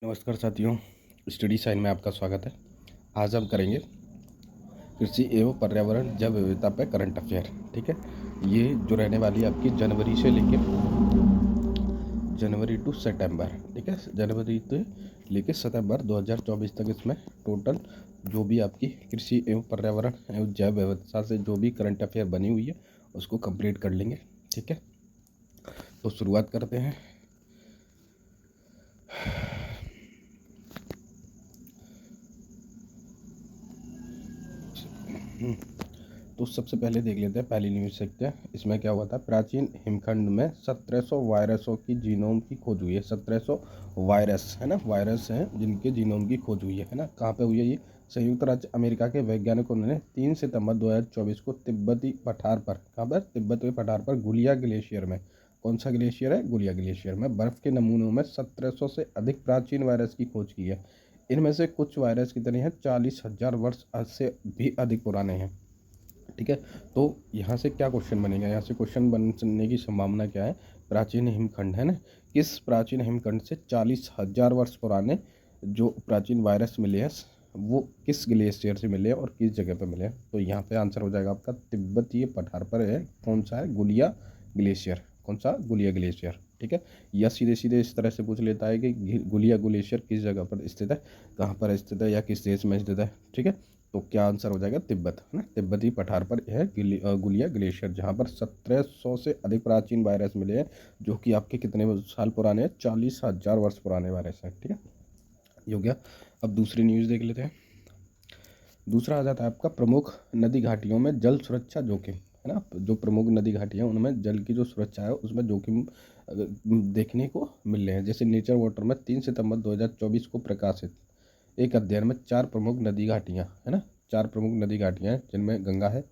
नमस्कार साथियों, study sign में आपका स्वागत है। आज हम करेंगे कृषि एवं पर्यावरण जैव विविधता पे करंट अफेयर। ठीक है, ये जो रहने वाली है आपकी जनवरी टू सितंबर। ठीक है, जनवरी से लेकर सितंबर 2024 तक इसमें टोटल जो भी आपकी कृषि एवं पर्यावरण एवं जैव विविधता से जो भी करंट अफेयर बनी हुई है उसको कंप्लीट कर लेंगे। ठीक है, तो शुरुआत करते हैं। तो सबसे पहले देख लेते हैं, पहली न्यूज़ देखते हैं। इसमें क्या हुआ था, प्राचीन हिमखंड में 1700 वायरसों की जीनोम की खोज हुई है। 1700 वायरस है ना, वायरस हैं जिनके जीनोम की खोज हुई है ना। कहाँ पे हुई है ये? संयुक्त राज्य अमेरिका के वैज्ञानिकों ने 3 सितंबर 2024 को तिब्बती पठार पर, कहाँ पर? तिब्बत के पठार पर गुलिया ग्लेशियर में, कौन सा ग्लेशियर है? गुलिया ग्लेशियर में बर्फ के नमूनों में 1700 से अधिक प्राचीन वायरस की खोज की है। इनमें से कुछ वायरस कितने हैं? 40,000 वर्ष से भी अधिक पुराने हैं। ठीक है, तो यहाँ से क्या क्वेश्चन बनेगा? यहाँ से क्वेश्चन बनने की संभावना क्या है? प्राचीन हिमखंड है ना, किस प्राचीन हिमखंड से 40,000 वर्ष पुराने जो प्राचीन वायरस मिले हैं वो किस ग्लेशियर से मिले हैं और किस जगह पर मिले हैं? तो यहाँ पे आंसर हो जाएगा आपका तिब्बतीय पठार पर है। कौन सा है? गुलिया ग्लेशियर। कौन सा? गुलिया ग्लेशियर। ठीक है, या सीधे सीधे इस तरह से पूछ लेता है कि गुलिया ग्लेशियर किस जगह पर स्थित है, कहाँ पर स्थित है या किस देश में स्थित है। ठीक है, तो क्या आंसर हो जाएगा? तिब्बत है ना, तिब्बती पठार पर है गुलिया ग्लेशियर, जहाँ पर 1700 से अधिक प्राचीन वायरस मिले हैं जो कि आपके कितने साल पुराने हैं? 40,000 वर्ष पुराने वायरस हैं। ठीक है, ये हो गया। अब दूसरी न्यूज़ देख लेते हैं। दूसरा आ जाता है आपका प्रमुख नदी घाटियों में जल सुरक्षा जोखिम, है ना। जो प्रमुख नदी घाटियाँ उनमें जल की जो सुरक्षा है उसमें जोखिम देखने को मिल रहे हैं। जैसे नेचर वाटर में 3 सितंबर 2024 को प्रकाशित एक अध्ययन में 4 प्रमुख नदी घाटियाँ, है ना, 4 प्रमुख नदी घाटियाँ हैं जिनमें गंगा है,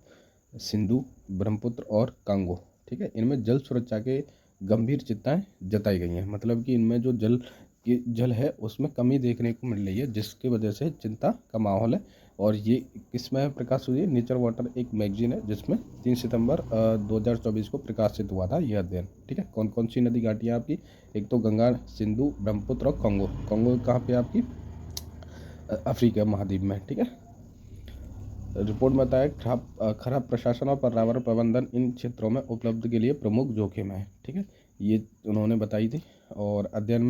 सिंधु, ब्रह्मपुत्र और कांगो। ठीक है, इनमें जल सुरक्षा के गंभीर चिंताएं जताई गई हैं। मतलब कि इनमें जो जल है उसमें कमी देखने को मिल रही है, जिसकी वजह से चिंता का माहौल है। और ये किसमें प्रकाश हुई है? नेचर वाटर एक मैगजीन है जिसमें 3 सितंबर 2024 को प्रकाशित हुआ था यह अध्ययन। ठीक है, कौन कौन सी नदी घाटियाँ आपकी? एक तो गंगा, सिंधु, ब्रह्मपुत्र और कांगो। कांगो कहाँ पे आपकी? अफ्रीका महाद्वीप में। ठीक है, रिपोर्ट में बताया खराब प्रशासन और पर्यावरण प्रबंधन इन क्षेत्रों में उपलब्ध के लिए प्रमुख जोखिम है। ठीक है, ये उन्होंने बताई थी। और अध्ययन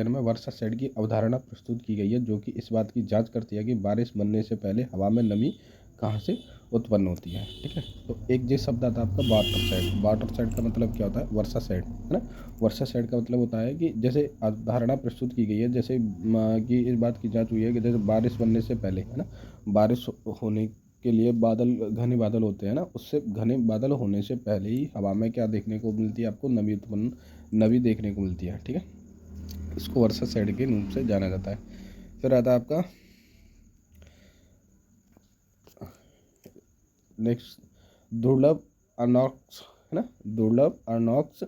में वर्षा शेड की अवधारणा प्रस्तुत की गई है जो कि इस बात की जांच करती है कि बारिश बनने से पहले हवा में नमी कहाँ से उत्पन्न होती है। ठीक है, तो एक जो शब्द आता है आपका वाटर शेड। वाटर शेड का मतलब क्या होता है? वर्षा शेड, है ना। वर्षा शेड का मतलब होता है कि जैसे अवधारणा प्रस्तुत की गई है, जैसे कि इस बात की जांच हुई है कि जैसे बारिश बनने से पहले, है ना, बारिश होने के लिए बादल, घने बादल होते हैं ना, उससे घने बादल होने से पहले ही हवा में क्या देखने को मिलती है आपको? नमी देखने को मिलती है। ठीक है, इसको वर्षा शेड के रूप से जाना जाता है। फिर आता है आपका नेक्स्ट, दुर्लभ अनॉक्स, है ना, दुर्लभ अनॉक्स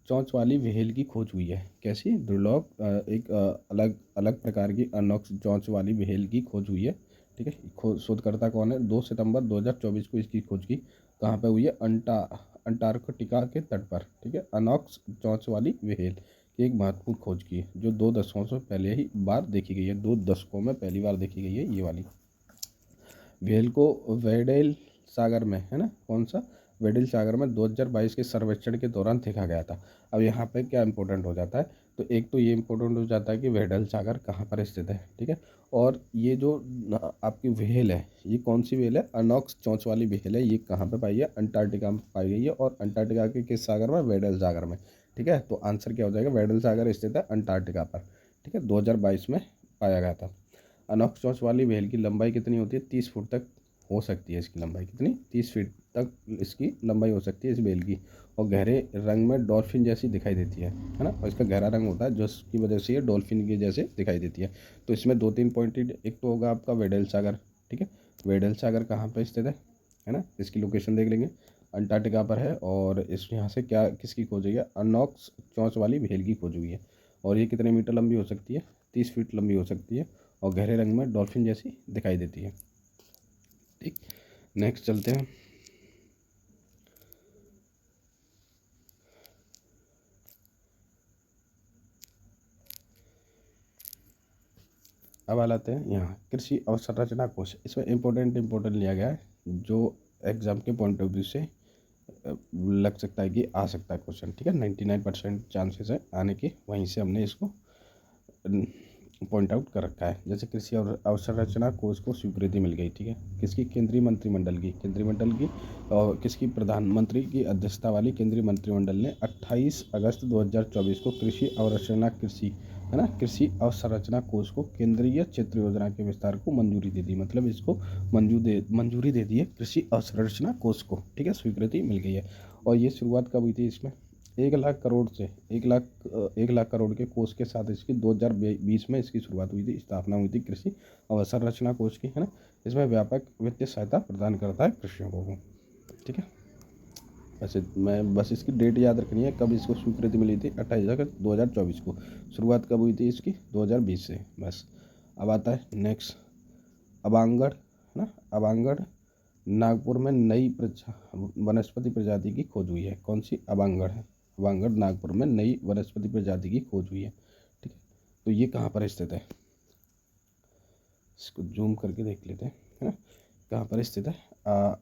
चोंच वाली व्हेल की खोज हुई है। कैसी? दुर्लभ एक अलग अलग प्रकार की अनॉक्स चोंच वाली व्हेल की खोज हुई है। ठीक है, शोधकर्ता कौन है? 2 सितंबर 2024 को इसकी खोज की। कहाँ पे हुई है? अंटार्कटिका के तट पर। ठीक है, अनॉक्स चोंच वाली व्हेल की एक महत्वपूर्ण खोज की है जो 2 दशकों से पहले ही बार देखी गई है। 2 दशकों में पहली बार देखी गई है ये वाली व्हेल को वेडेल सागर में, है ना, कौन सा? वेडेल सागर में 2022 के सर्वेक्षण के दौरान देखा गया था। अब यहाँ पे क्या इंपॉर्टेंट हो जाता है? तो एक तो ये इंपॉर्टेंट हो जाता है कि वेडेल सागर कहाँ पर स्थित है। ठीक है, और ये जो आपकी व्हेल है, ये कौन सी व्हेल है? अनॉक्स चोंच वाली व्हेल है। ये कहाँ पे पाई है? अंटार्कटिका में पाई गई है। और अंटार्कटिका के किस सागर में? वेडेल सागर में। ठीक है, तो आंसर क्या हो जाएगा? वेडेल सागर स्थित है अंटार्कटिका पर। ठीक है, 2022 में पाया गया था। अनॉक्स चोंच वाली व्हेल की लंबाई कितनी होती है? 30 फुट तक हो सकती है इसकी लंबाई। कितनी? 30 फीट तक इसकी लंबाई हो सकती है इस व्हेल की। और गहरे रंग में डॉल्फिन जैसी दिखाई देती है ना। और इसका गहरा रंग होता है जिसकी वजह से ये डॉल्फिन के जैसे दिखाई देती है। तो इसमें 2-3 पॉइंट, एक तो होगा आपका वेडेल सागर। ठीक है, वेडेल सागर कहाँ पर स्थित है ना, इसकी लोकेशन देख लेंगे। अंटार्कटिका पर है। और इस यहाँ से क्या किसकी खोज हुई है? अनॉक्स चोंच वाली व्हेल की खोज हुई है। और ये कितने मीटर लंबी हो सकती है? 30 फीट लंबी हो सकती है और गहरे रंग में डॉल्फिन जैसी दिखाई देती है। ठीक, नेक्स्ट चलते हैं। अब आ लाते हैं यहाँ कृषि अवसंरचना कोष। इसमें इम्पोर्टेंट लिया गया है जो एग्जाम के पॉइंट ऑफ व्यू से लग सकता है कि आ सकता है क्वेश्चन, ठीक है। 99% चांसेस है आने के, वहीं से हमने इसको पॉइंट आउट कर रखा है। जैसे कृषि और अवसंरचना कोष को स्वीकृति मिल गई, ठीक है, किसकी? केंद्रीय मंत्रिमंडल की और किसकी? प्रधानमंत्री की अध्यक्षता वाली केंद्रीय मंत्रिमंडल ने 28 अगस्त 2024 को कृषि अवसंरचना कोष को केंद्रीय क्षेत्र योजना के विस्तार को मंजूरी दे दी। मतलब इसको मंजूरी दे दी है कृषि अवसंरचना कोष को, ठीक है, स्वीकृति मिल गई है। और ये शुरुआत कब हुई थी? इसमें 1 लाख करोड़ से 1 लाख करोड़ के कोष के साथ इसकी 2020 में इसकी शुरुआत हुई थी, स्थापना हुई थी कृषि अवसंरचना कोष की, है ना। इसमें व्यापक वित्तीय सहायता प्रदान करता है कृषकों को, ठीक है। वैसे मैं बस इसकी डेट याद रखनी है कब इसको स्वीकृति मिली थी, 28 अगस्त 2024 को। शुरुआत कब हुई थी इसकी? 2020 से, बस। अब आता है नेक्स्ट अबांगड़, है ना। अबांगड़ नागपुर में नई वनस्पति प्रजाति की खोज हुई है। कौन सी? अबांगड़ है। अबांगड़ नागपुर में नई वनस्पति प्रजाति की खोज हुई है, ठीक है। तो ये कहाँ पर स्थित है? इसको जूम करके देख लेते हैं, है ना, कहाँ पर स्थित है।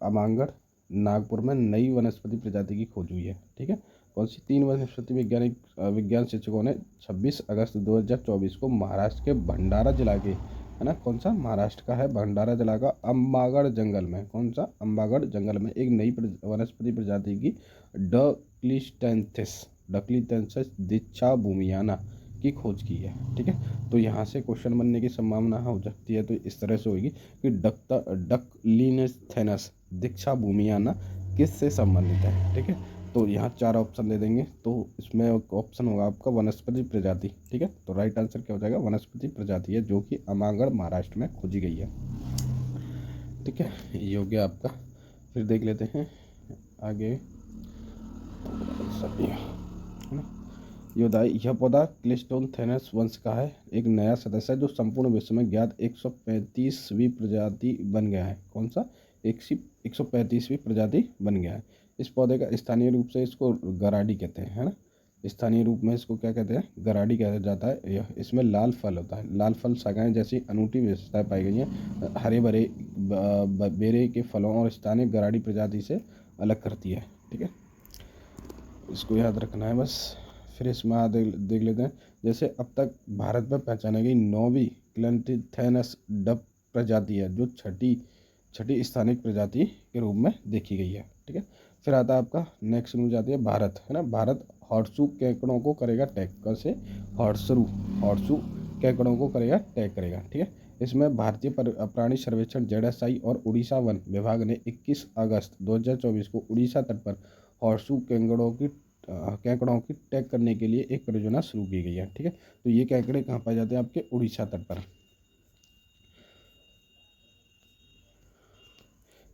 अबांगड़ नागपुर में नई वनस्पति प्रजाति की खोज हुई है, ठीक है। कौन सी? 3 वनस्पति विज्ञान शिक्षकों ने 26 अगस्त 2024 को महाराष्ट्र के भंडारा जिला के, है ना, कौन सा? महाराष्ट्र का है भंडारा जिला का अंबागढ़ जंगल में, कौन सा? अंबागढ़ जंगल में एक नई वनस्पति प्रजाति की डक्लिटेंसिस दीक्षा भूमियाना की खोज की है, ठीक है। तो यहाँ से क्वेश्चन बनने की संभावना हो सकती है, तो इस तरह से होगी कि डक्लिनेस्थेनस दीक्षा भूमियाना किससे संबंधित है, ठीक है। तो यहाँ 4 ऑप्शन दे देंगे, तो इसमें ऑप्शन होगा आपका वनस्पति प्रजाति, ठीक है। तो राइट आंसर क्या हो जाएगा? वनस्पति प्रजाति है, जो कि अमागढ़ महाराष्ट्र में खोजी गई है, ठीक है। ये हो गया आपका। फिर देख लेते हैं आगे सभी, है ना। यह पौधा क्लिस्टोंथेनस वंश का है, एक नया सदस्य है जो संपूर्ण विश्व में ज्ञात 135वीं प्रजाति बन गया है। कौन सा? 135वीं प्रजाति बन गया है। इस पौधे का स्थानीय रूप से इसको गराडी कहते हैं, है ना। स्थानीय रूप में इसको क्या कहते हैं? गराडी कहा जाता है। यह इसमें लाल फल होता है। लाल फल शाखाएं जैसी अनूठी विशेषताएं पाई गई हैं, हरे भरे बेरे के फलों और स्थानीय गराडी प्रजाति से अलग करती है, ठीक है। इसको याद रखना है बस। फिर इसमें देख लेते हैं। जैसे अब तक भारत में पहचानी गई 9वीं क्लिंथेनस डब प्रजाति है, जो छठी स्थानिक प्रजाति के रूप में देखी गई है, ठीक है। फिर आता है आपका नेक्स्ट न्यूज आती है भारत, है ना। भारत हॉर्सू केकड़ों को करेगा टैग। कैसे? हॉर्सू केकड़ों को करेगा टैग करेगा, ठीक है। इसमें भारतीय प्राणी सर्वेक्षण जेडएसआई और उड़ीसा वन विभाग ने 21 अगस्त 2024 को उड़ीसा तट पर हॉर्सू केकड़ों की टैग करने के लिए एक परियोजना शुरू की गई है, ठीक है। तो ये केकड़े कहाँ पाए जाते हैं? आपके उड़ीसा तट पर।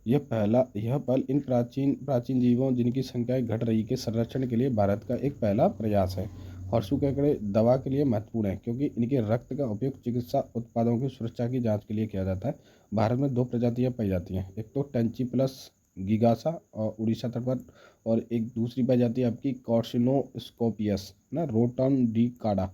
यह पहल इन प्राचीन जीवों जिनकी संख्या घट रही के संरक्षण के लिए भारत का एक पहला प्रयास है। हॉर्सू केकड़े दवा के लिए महत्वपूर्ण है क्योंकि इनके रक्त का उपयोग चिकित्सा उत्पादों की सुरक्षा की जांच के लिए किया जाता है। भारत में 2 प्रजातियां पाई जाती हैं, एक तो टेंचिप्लस गिगासा और उड़ीसा तट पर, और एक दूसरी पाई जाती है आपकी कॉर्सिनोस्कोपियस ना रोटन डी काडा।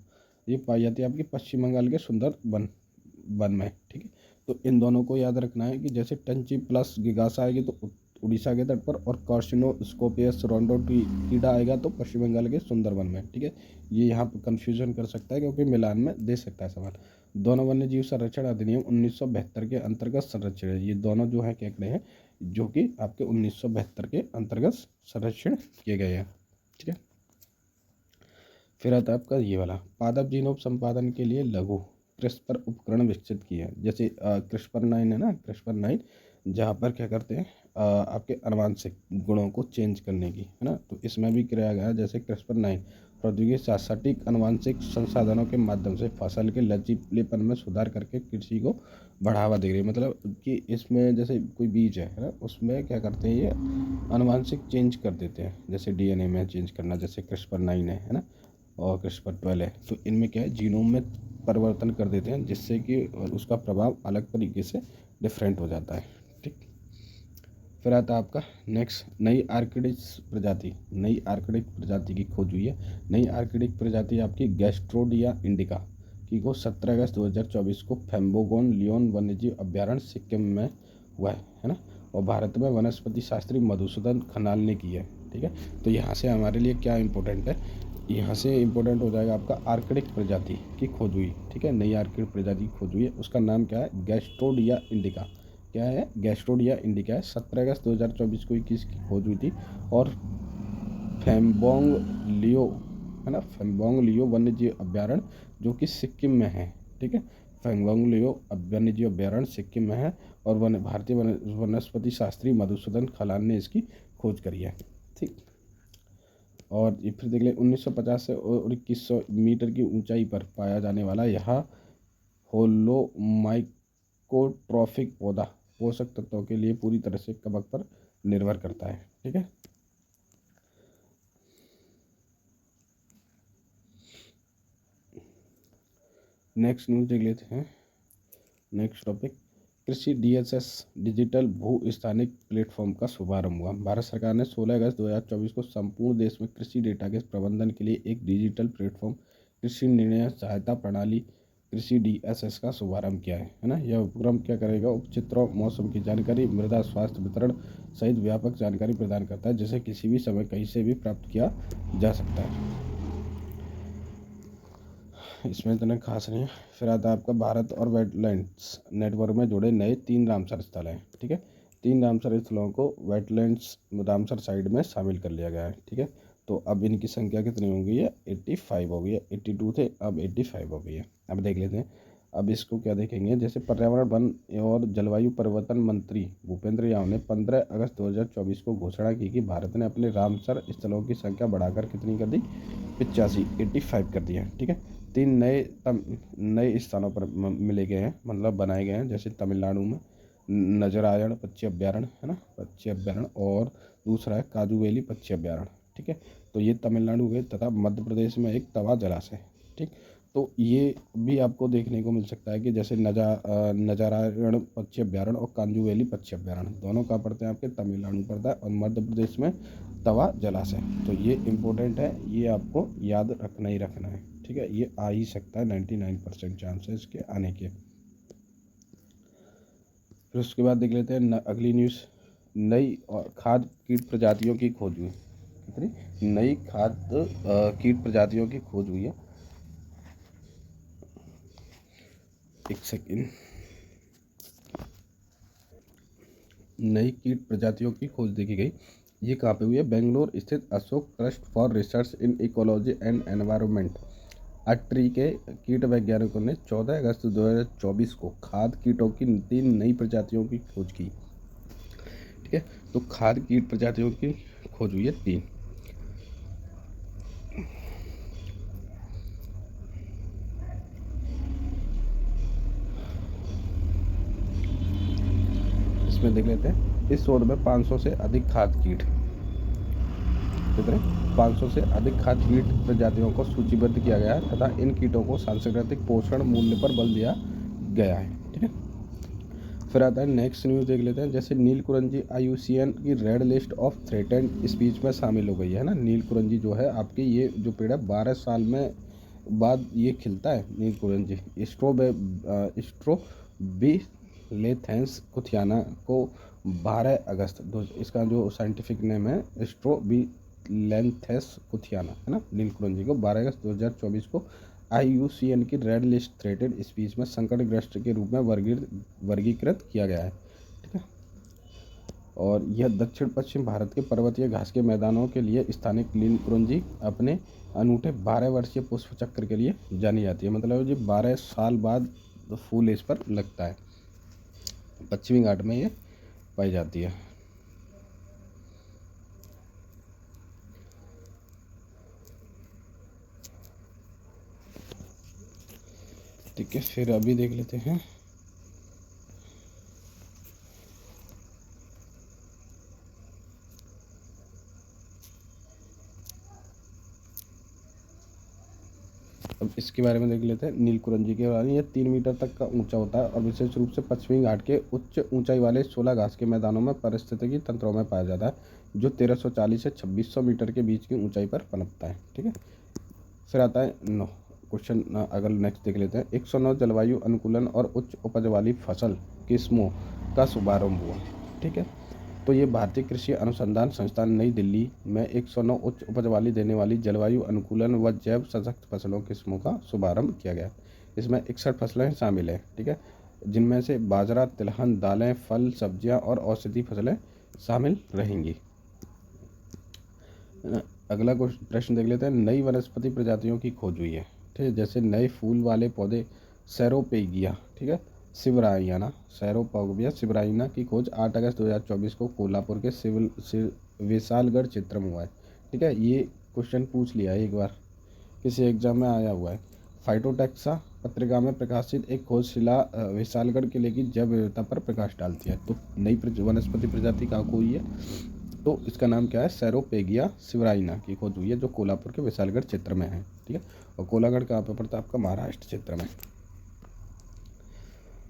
ये पाई जाती है आपकी पश्चिम बंगाल के सुंदर वन में, ठीक है। तो इन दोनों को याद रखना है कि जैसे टंची प्लस गिगासा आएगी तो उड़ीसा के तट पर, और कार्सिनोस्कोपियस रोंडोटिडा आएगा तो पश्चिम बंगाल के सुंदरबन में, ठीक है। ये यहाँ पर कन्फ्यूजन कर सकता है क्योंकि मिलान में दे सकता है सवाल। दोनों वन्य जीव संरक्षण अधिनियम 1972 के अंतर्गत संरक्षण है। ये दोनों जो है केकड़े हैं जो कि आपके 1972 के अंतर्गत संरक्षण किए गए हैं, ठीक है। फिर आता है आपका ये वाला पादप जीनोम संपादन के लिए लघु क्रिस्पर उपकरण विकसित किए हैं। जैसे क्रिस्पर 9 है ना, क्रिस्पर 9 जहाँ पर क्या करते हैं आपके आनुवंशिक गुणों को चेंज करने की, है ना। तो इसमें भी किया गया है जैसे क्रिस्पर 9 प्रौद्योगिकी सटीक आनुवंशिक संसाधनों के माध्यम से फसल के लचीलेपन में सुधार करके कृषि को बढ़ावा दे रही है। मतलब कि इसमें जैसे कोई बीज है ना, उसमें क्या करते हैं ये आनुवंशिक चेंज कर देते हैं, जैसे डीएनए में चेंज करना, जैसे क्रिस्पर 9 है ना, और क्रिस्पर 12 है। तो इनमें क्या है जीनोम में परिवर्तन कर देते हैं जिससे कि उसका प्रभाव अलग तरीके से डिफरेंट हो जाता है, ठीक। फिर आता है आपका नेक्स्ट नई आर्किडिक प्रजाति की खोज हुई है। नई आर्किडिक प्रजाति आपकी गैस्ट्रोडिया इंडिका की को 17 अगस्त 2024 को फैम्बोगोन लियोन वन्यजीव अभ्यारण्य सिक्किम में हुआ है ना। और भारत में वनस्पति शास्त्री मधुसूदन खनाल ने की है। ठीक है, तो यहाँ से हमारे लिए क्या इम्पोर्टेंट है, यहाँ से इम्पोर्टेंट हो जाएगा आपका आर्किडिक प्रजाति की खोज हुई। ठीक है, नई आर्किड प्रजाति की खोज हुई है, उसका नाम क्या है, गैस्ट्रोडिया इंडिका। क्या है, गैस्ट्रोडिया इंडिका है। 17 अगस्त 2024 को इसकी खोज हुई थी। और फैम्बोंग लियो है ना, फैम्बोंग लियो वन्यजीव अभ्यारण्य जो कि सिक्किम में है। ठीक है, फैम्बोंग लियो वन्यजीव अभ्यारण्य सिक्किम में है। और भारतीय वनस्पति शास्त्री मधुसूदन खनाल ने इसकी खोज करी है। ठीक, और ये फिर देख लें 1950 से और 2100 मीटर की ऊंचाई पर पाया जाने वाला यह होलोमाइकोट्रॉफिक पौधा पोषक तत्वों के लिए पूरी तरह से कवक पर निर्भर करता है। ठीक है, नेक्स्ट न्यूज देख लेते हैं। नेक्स्ट टॉपिक, कृषि DSS डिजिटल भू स्थानिक प्लेटफॉर्म का शुभारंभ हुआ। भारत सरकार ने 16 अगस्त 2024 को संपूर्ण देश में कृषि डेटा के प्रबंधन के लिए एक डिजिटल प्लेटफॉर्म कृषि निर्णय सहायता प्रणाली कृषि DSS का शुभारंभ किया है ना। यह उपक्रम क्या करेगा, उपचित्रों, मौसम की जानकारी, मृदा स्वास्थ्य वितरण सहित व्यापक जानकारी प्रदान करता है, जिसे किसी भी समय कहीं से भी प्राप्त किया जा सकता है। इसमें इतना खास नहीं है। फिर आता है आपका भारत और वेटलैंड्स नेटवर्क में जुड़े नए 3 रामसर स्थल हैं। ठीक है, 3 रामसर स्थलों को वेटलैंड्स रामसर साइड में शामिल कर लिया गया है। ठीक है, तो अब इनकी संख्या कितनी हो गई है, 85 हो गई है। 82 थे, अब 85 हो गई है। अब देख लेते हैं, अब इसको क्या देखेंगे। जैसे पर्यावरण वन और जलवायु परिवर्तन मंत्री भूपेंद्र यादव ने 15 अगस्त 2024 को घोषणा की कि भारत ने अपने रामसर स्थलों की संख्या बढ़ाकर कितनी कर दी, 85 कर दिया। ठीक है, 3 नए स्थानों पर मिले गए हैं, मतलब बनाए गए हैं। जैसे तमिलनाडु में नजरायण पक्षी अभ्यारण्य है ना, पक्षी अभ्यारण्य, और दूसरा है काजू वैली पक्षी अभ्यारण्य। ठीक है, तो ये तमिलनाडु के, तथा मध्य प्रदेश में एक तवा जलाशय। ठीक, तो ये भी आपको देखने को मिल सकता है कि जैसे नजरायण पक्षी अभ्यारण्य और कांजू वैली पक्षी अभ्यारण्य दोनों कहाँ पड़ते हैं, आपके तमिलनाडु में पड़ता है, और मध्य प्रदेश में तवा जलाशय। तो ये इम्पोर्टेंट है, ये आपको याद रखना ही रखना है। ठीक है, ये आ ही सकता है, 99% चांस है इसके आने के। फिर उसके बाद देख लेते हैं अगली न्यूज़, नई और खाद्य कीट प्रजातियों की खोज हुई। कितनी नई खाद्य कीट प्रजातियों की खोज हुई है। एक सेकेंड, नई कीट प्रजातियों की खोज देखी गई। ये कहाँ पे हुई है, बेंगलोर स्थित Ashoka trust for research in ecology and environment ATREE के कीट वैज्ञानिकों ने 14 अगस्त 2024 को खाद्य कीटों की 3 नई प्रजातियों की खोज की। ठीक है, तो खाद्य कीट प्रजातियों की खोज हुई है 3। इसमें देख लेते हैं, इस शोध में 500 से अधिक खाद्य कीट, कितने 500 से अधिक खाद्य कीट प्रजातियों को सूचीबद्ध किया गया है, तथा इन कीटों को सांस्कृतिक पोषण मूल्य पर बल दिया गया है। ठीक है, फिर आता है नेक्स्ट न्यूज़ देख लेते हैं। जैसे नीलकुरंजी IUCN की red list of threatened speech में शामिल हो गई है ना। नीलकुरंजी जो है आपके, ये जो पेड़ है 12 साल में बाद ये खिलता है नीलकुरंजी। स्ट्रोबिलेथेंस कुथियाना को 12 अगस्त इसका जो साइंटिफिक नेम है स्ट्रोबिलेंथेस कुथियाना है ना, नीलकुरंजी को 12 अगस्त 2024 को IUCN की रेड लिस्ट थ्रेटेड स्पीच में संकटग्रस्त के रूप में वर्गीकृत किया गया है। ठीक है, और यह दक्षिण पश्चिम भारत के पर्वतीय घास के मैदानों के लिए स्थानिक नीलकुरंजी अपने अनूठे 12 वर्षीय पुष्प चक्र के लिए जानी जाती है। मतलब ये 12 साल बाद फूल इस पर लगता है। पश्चिमी घाट में ये पाई जाती है। ठीक है, फिर अभी देख लेते हैं अब इसके बारे में देख लेते हैं। नीलकुरंजी के बारे में, यह 3 मीटर तक का ऊंचा होता है और विशेष रूप से पश्चिमी घाट के उच्च ऊंचाई वाले 16 घास के मैदानों में पारिस्थितिकी तंत्रों में पाया जाता है, जो 1340 से 2600 मीटर के बीच की ऊंचाई पर पनपता है। ठीक है, फिर आता है क्वेश्चन अगर नेक्स्ट देख लेते हैं। 109 जलवायु अनुकूलन और उच्च उपज वाली फसल किस्मों का शुभारंभ हुआ। ठीक है, तो ये भारतीय कृषि अनुसंधान संस्थान नई दिल्ली में 109 उच्च उपज वाली देने वाली जलवायु अनुकूलन व जैव सशक्त फसलों किस्मों का शुभारंभ किया गया। इसमें 61 फसलें शामिल हैं। ठीक है, जिनमें से बाजरा, तिलहन, दालें, फल, सब्जियां और औषधि फसलें शामिल रहेंगी। अगला प्रश्न देख लेते हैं। नई वनस्पति प्रजातियों की खोज हुई है। ठीक है, जैसे नए फूल वाले पौधे सेरोपेगिया, ठीक है, सिबराइना, सेरोपोगिया सिबराइना की खोज 8 अगस्त 2024 को कोल्हापुर के विशालगढ़ क्षेत्र में हुआ है। ठीक है, ये क्वेश्चन पूछ लिया है एक बार, किसी एग्जाम में आया हुआ है। फाइटोटेक्सा पत्रिका में प्रकाशित एक खोजशिला विशालगढ़ किले की जैव विविधता पर प्रकाश डालती है। तो नई वनस्पति प्रजाति कहाँ को हुई है, तो इसका नाम क्या है, सेरोपेगिया सिबराइना की खोज हुई है, जो कोल्हापुर के विशालगढ़ क्षेत्र में है। ठीक है, और कोलागढ़ कहाँ पे पड़ता है, आपका महाराष्ट्र क्षेत्र में।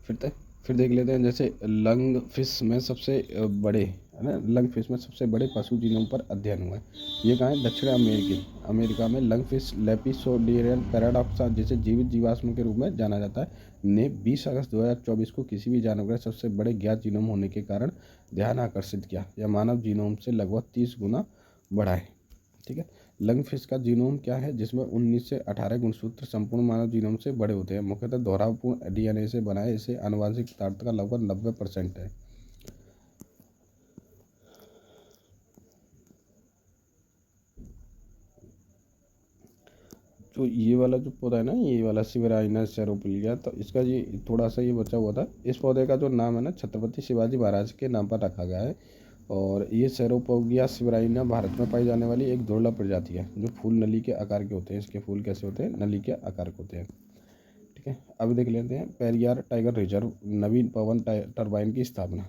फिर देख लेते हैं। जैसे लंग फिश में सबसे बड़े, है ना, लंग फिश में सबसे बड़े पशु जीनोम पर अध्ययन हुआ है। ये कहाँ है, दक्षिण अमेरिका में लंग फिश लेपिसोडियन पैराडॉक्सा, जिसे जीवित जीवाश्म के रूप में जाना जाता है, ने 20 अगस्त 2024 को किसी भी जानवर का सबसे बड़े ज्ञात जीनोम होने के कारण ध्यान आकर्षित किया। यह मानव जीनोम से लगभग 30 गुना बड़ा है। ठीक है, लंग फिश का जीनोम क्या है, जिसमें 19 से 18 गुणसूत्र संपूर्ण मानव जीनोम से बड़े होते हैं। मुख्यतः दोहरावपूर्ण डीएनए से बना है। इसे आनुवंशिक पदार्थ का लगभग 90% है। तो ये वाला जो पौधा है ना, ये वाला सिबराइना सेरोपिलिया, तो इसका ये थोड़ा सा ये बचा हुआ था। इस पौधे का जो नाम है ना, छत्रपति शिवाजी महाराज के नाम पर रखा गया है। और ये सेरोपोगिया सिबराइना भारत में पाई जाने वाली एक दुर्लभ प्रजाति है, जो फूल नली के आकार के होते हैं। इसके फूल कैसे होते हैं, नली के आकार के होते हैं। ठीक है, अब देख लेते हैं। पेरियार टाइगर रिजर्व, नवीन पवन टरबाइन की स्थापना।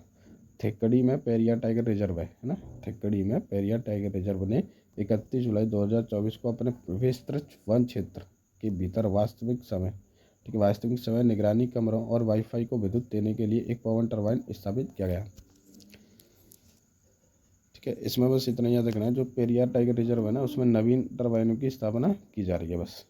थेक्कड़ी में पेरियार टाइगर रिजर्व है ना, थेक्कड़ी में पेरियार टाइगर रिजर्व ने 31 जुलाई 2024 को अपने विस्तृत वन क्षेत्र के भीतर वास्तविक समय निगरानी कमरों और वाईफाई को विद्युत देने के लिए एक पवन टरबाइन स्थापित किया गया। ठीक है, इसमें बस इतना याद रखना है, जो पेरियार टाइगर रिजर्व है ना, उसमें नवीन टरबाइनों की स्थापना की जा रही है बस।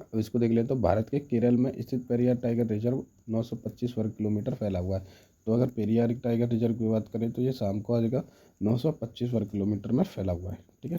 अब इसको देख लें तो भारत के केरल में स्थित पेरियार टाइगर रिजर्व 925 वर्ग किलोमीटर फैला हुआ है। तो अगर पेरियार टाइगर रिजर्व की बात करें तो ये शाम को आ जाएगा 925 वर्ग किलोमीटर में फैला हुआ है। ठीक है,